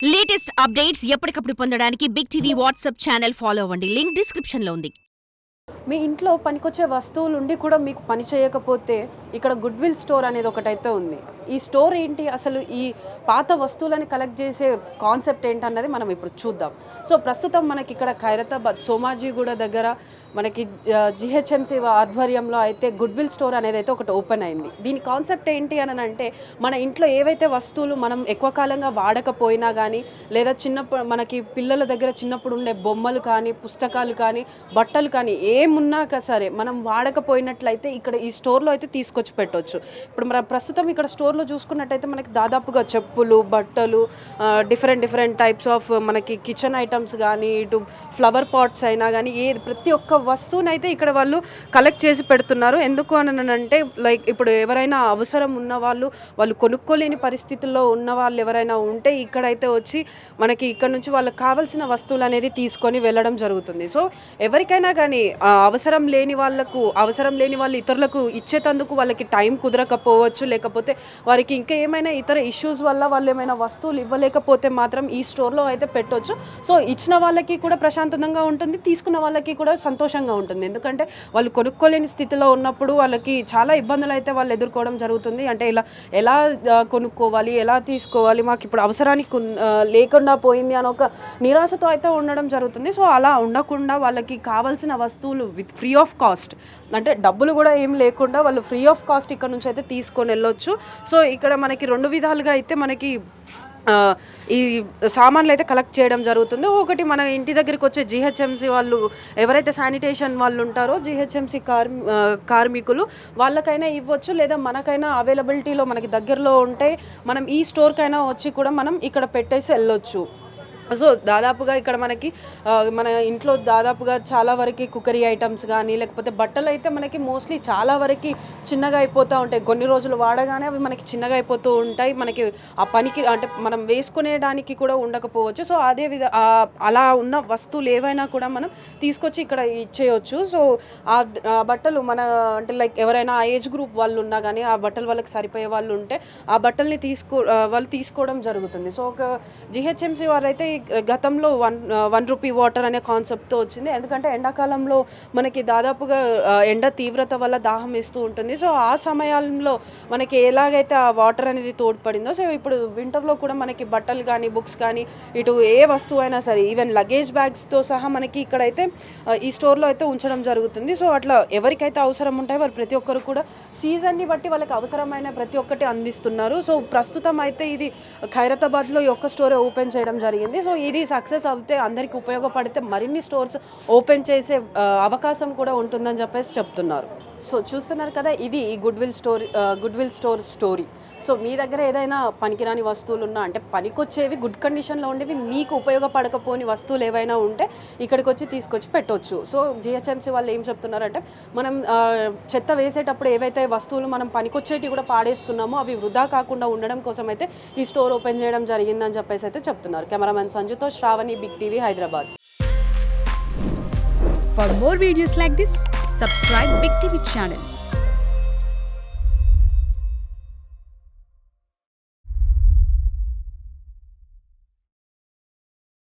Latest updates ఎప్పటికప్పుడు పొందడానికి big TV WhatsApp channel follow అవ్వండి. లింక్ డిస్క్రిప్షన్ లో ఉంది. మీ ఇంట్లో పనికొచ్చే వస్తువులు ఉండి కూడా మీకు పని చేయకపోతే ఇక్కడ గుడ్ విల్ స్టోర్ అనేది ఒకటైతే ఉంది. ఈ స్టోర్ ఏంటి, అసలు ఈ పాత వస్తువులని కలెక్ట్ చేసే కాన్సెప్ట్ ఏంటన్నది మనం ఇప్పుడు చూద్దాం. సో ప్రస్తుతం మనకి ఇక్కడ ఖైరతాబాద్ సోమాజిగూడ దగ్గర మనకి జిహెచ్ఎంసి ఆధ్వర్యంలో అయితే గుడ్ విల్ స్టోర్ అనేది అయితే ఒకటి ఓపెన్ అయింది. దీని కాన్సెప్ట్ ఏంటి అని అంటే, మన ఇంట్లో ఏవైతే వస్తువులు మనం ఎక్కువ కాలంగా వాడకపోయినా కానీ, లేదా చిన్నప్పుడు మనకి పిల్లల దగ్గర చిన్నప్పుడు ఉండే బొమ్మలు కానీ, పుస్తకాలు కానీ, బట్టలు కానీ ఏమున్నా సరే మనం వాడకపోయినట్లయితే ఇక్కడ ఈ స్టోర్లో అయితే తీసుకొచ్చి పెట్టవచ్చు. ఇప్పుడు మన ప్రస్తుతం ఇక్కడ స్టోర్లో చూసుకున్నట్టయితే మనకి దాదాపుగా చెప్పులు, బట్టలు, డిఫరెంట్ టైప్స్ ఆఫ్ మనకి కిచెన్ ఐటమ్స్ కానీ, ఇటు ఫ్లవర్ పాట్స్ అయినా కానీ ప్రతి ఒక్క వస్తువుని అయితే ఇక్కడ వాళ్ళు కలెక్ట్ చేసి పెడుతున్నారు. ఎందుకు అని అంటే, లైక్ ఇప్పుడు ఎవరైనా అవసరం ఉన్న వాళ్ళు కొనుక్కోలేని పరిస్థితుల్లో ఉన్న వాళ్ళు ఎవరైనా ఉంటే ఇక్కడైతే వచ్చి మనకి ఇక్కడ నుంచి వాళ్ళకి కావాల్సిన వస్తువులు అనేది తీసుకొని వెళ్ళడం జరుగుతుంది. సో ఎవరికైనా కానీ అవసరం లేని వాళ్ళు ఇతరులకు ఇచ్చేటందుకు వాళ్ళకి టైం కుదరకపోవచ్చు, లేకపోతే వారికి ఇంకా ఏమైనా ఇతర ఇష్యూస్ వల్ల వాళ్ళు ఏమైనా వస్తువులు ఇవ్వలేకపోతే మాత్రం ఈ స్టోర్లో అయితే పెట్టవచ్చు. సో ఇచ్చిన వాళ్ళకి కూడా ప్రశాంతంగా ఉంటుంది, తీసుకున్న వాళ్ళకి కూడా సంతోషంగా ఉంటుంది. ఎందుకంటే వాళ్ళు కొనుక్కోలేని స్థితిలో ఉన్నప్పుడు వాళ్ళకి చాలా ఇబ్బందులు అయితే వాళ్ళు ఎదుర్కోవడం జరుగుతుంది. అంటే ఎలా కొనుక్కోవాలి, ఎలా తీసుకోవాలి, మాకు ఇప్పుడు అవసరానికి లేకుండా పోయింది అని ఒక నిరాశతో అయితే ఉండడం జరుగుతుంది. సో అలా ఉండకుండా వాళ్ళకి కావాల్సిన వస్తువులు విత్ ఫ్రీ ఆఫ్ కాస్ట్, అంటే డబ్బులు కూడా ఏం లేకుండా వాళ్ళు ఫ్రీ ఆఫ్ కాస్ట్ ఇక్కడ నుంచి అయితే తీసుకొని వెళ్ళొచ్చు. సో ఇక్కడ మనకి రెండు విధాలుగా అయితే మనకి ఈ సామాన్లు అయితే కలెక్ట్ చేయడం జరుగుతుంది. ఒకటి మన ఇంటి దగ్గరికి వచ్చే జిహెచ్ఎంసి వాళ్ళు ఎవరైతే శానిటేషన్ వాళ్ళు ఉంటారో, జిహెచ్ఎంసి కార్మికులు వాళ్ళకైనా ఇవ్వచ్చు, లేదా మనకైనా అవైలబిలిటీలో మనకి దగ్గరలో ఉంటే మనం ఈ స్టోర్కైనా వచ్చి కూడా మనం ఇక్కడ పెట్టేసి వెళ్ళొచ్చు. సో దాదాపుగా ఇక్కడ మనకి మన ఇంట్లో దాదాపుగా చాలా వరకు కుకరీ ఐటమ్స్ కానీ, లేకపోతే బట్టలు అయితే మనకి మోస్ట్లీ చాలా వరకు చిన్నగా అయిపోతూ ఉంటాయి. కొన్ని రోజులు వాడగానే అవి మనకి చిన్నగా అయిపోతూ ఉంటాయి. మనకి ఆ పనికి అంటే మనం వేసుకునేడానికి కూడా ఉండకపోవచ్చు. సో అలా ఉన్న వస్తువులు ఏవైనా కూడా మనం తీసుకొచ్చి ఇక్కడ ఇచ్చేయచ్చు. సో ఆ బట్టలు అంటే లైక్ ఎవరైనా ఆ ఏజ్ గ్రూప్ వాళ్ళు ఉన్నా కానీ, ఆ బట్టలు వాళ్ళకి సరిపోయే వాళ్ళు ఉంటే ఆ బట్టల్ని వాళ్ళు తీసుకోవడం జరుగుతుంది. సో ఒక జిహెచ్ఎంసి వారైతే గతంలో 1 రూపీ వాటర్ అనే కాన్సెప్ట్తో వచ్చింది. ఎందుకంటే ఎండాకాలంలో మనకి దాదాపుగా ఎండ తీవ్రత వల్ల దాహం వేస్తూ ఉంటుంది. సో ఆ సమయాల్లో మనకి ఎలాగైతే ఆ వాటర్ అనేది తోడ్పడిందో, సో ఇప్పుడు వింటర్లో కూడా మనకి బట్టలు కానీ, బుక్స్ కానీ, ఇటు ఏ వస్తువు అయినా సరే, ఈవెన్ లగేజ్ బ్యాగ్స్తో సహా మనకి ఇక్కడైతే ఈ స్టోర్లో అయితే ఉంచడం జరుగుతుంది. సో అట్లా ఎవరికైతే అవసరం ఉంటాయో వారు ప్రతి ఒక్కరు కూడా సీజన్ని బట్టి వాళ్ళకి అవసరమైన ప్రతి ఒక్కటి అందిస్తున్నారు. సో ప్రస్తుతం అయితే ఇది ఖైరతాబాద్లో ఈ ఒక్క స్టోరే ఓపెన్ చేయడం జరిగింది. సో ఇది సక్సెస్ అవుతే అందరికీ ఉపయోగపడితే మరిన్ని స్టోర్స్ ఓపెన్ చేసే అవకాశం కూడా ఉంటుందని చెప్పేసి చెప్తున్నారు. సో చూస్తున్నారు కదా, ఇది ఈ good will store story. So మీ దగ్గర ఏదైనా పనికిరాని వస్తువులు ఉన్నా, అంటే పనికొచ్చేవి గుడ్ కండిషన్లో ఉండేవి, మీకు ఉపయోగపడకపోని వస్తువులు ఏవైనా ఉంటే ఇక్కడికి వచ్చి తీసుకొచ్చి పెట్టవచ్చు. సో జిహెచ్ఎంసీ వాళ్ళు ఏం చెప్తున్నారంటే, మనం చెత్త వేసేటప్పుడు ఏవైతే వస్తువులు మనం పనికొచ్చేటివి కూడా పాడేస్తున్నామో అవి వృధా కాకుండా ఉండడం కోసం అయితే ఈ స్టోర్ ఓపెన్ చేయడం జరిగిందని చెప్పేసి అయితే చెప్తున్నారు. కెమెరామెన్ సంజుతో Shravani, big TV, Hyderabad. For more videos like this, subscribe Big TV channel.